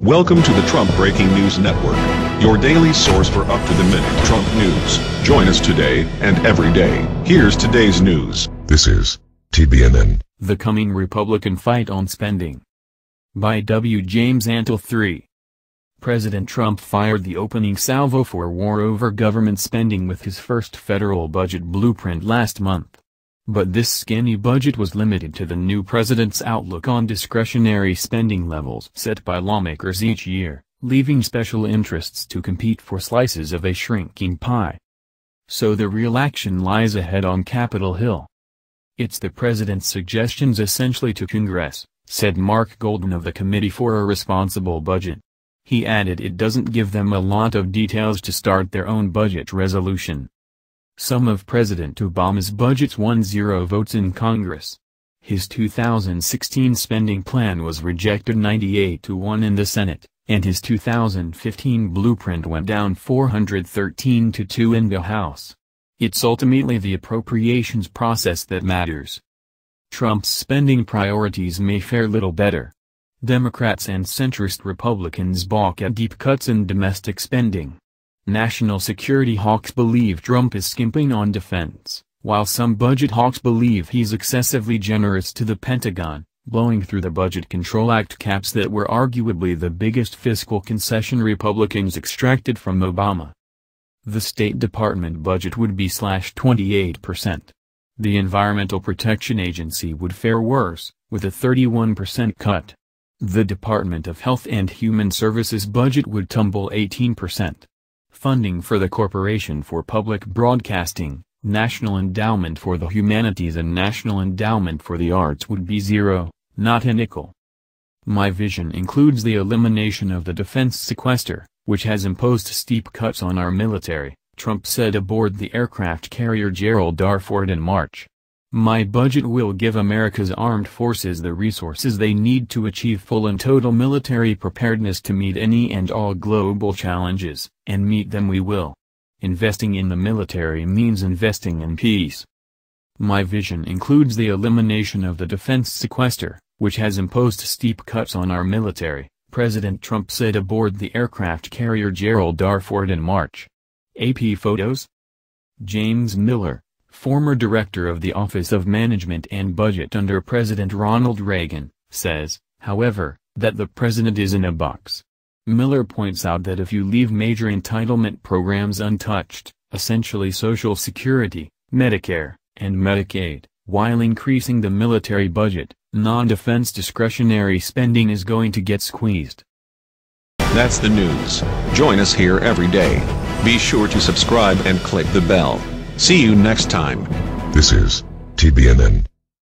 Welcome to the Trump Breaking News Network, your daily source for up-to-the-minute Trump news. Join us today and every day. Here's today's news. This is TBNN. The Coming Republican Fight on Spending. By W. James Antle III. President Trump fired the opening salvo for war over government spending with his first federal budget blueprint last month. But this skinny budget was limited to the new president's outlook on discretionary spending levels set by lawmakers each year, leaving special interests to compete for slices of a shrinking pie. So the real action lies ahead on Capitol Hill. It's the president's suggestions essentially to Congress, said Marc Goldwein of the Committee for a Responsible Budget. He added it doesn't give them a lot of details to start their own budget resolution. Some of President Obama's budgets won 0 votes in Congress. His 2016 spending plan was rejected 98-1 in the Senate, and his 2015 blueprint went down 413-2 in the House. It's ultimately the appropriations process that matters. Trump's spending priorities may fare little better. Democrats and centrist Republicans balk at deep cuts in domestic spending. National security hawks believe Trump is skimping on defense, while some budget hawks believe he's excessively generous to the Pentagon, blowing through the Budget Control Act caps that were arguably the biggest fiscal concession Republicans extracted from Obama. The State Department budget would be slashed 28%. The Environmental Protection Agency would fare worse, with a 31% cut. The Department of Health and Human Services budget would tumble 18%. Funding for the Corporation for Public Broadcasting, National Endowment for the Humanities and National Endowment for the Arts would be 0, not a nickel. My vision includes the elimination of the defense sequester, which has imposed steep cuts on our military, Trump said aboard the aircraft carrier Gerald R. Ford in March. My budget will give America's armed forces the resources they need to achieve full and total military preparedness to meet any and all global challenges, and meet them we will. Investing in the military means investing in peace. My vision includes the elimination of the defense sequester, which has imposed steep cuts on our military, President Trump said aboard the aircraft carrier Gerald R. Ford in March. AP photos? James Miller, former director of the Office of Management and Budget under President Ronald Reagan, says, however, that the president is in a box. Miller points out that if you leave major entitlement programs untouched, essentially Social Security, Medicare, and Medicaid, while increasing the military budget, non-defense discretionary spending is going to get squeezed. That's the news. Join us here every day. Be sure to subscribe and click the bell. See you next time. This is TBNN.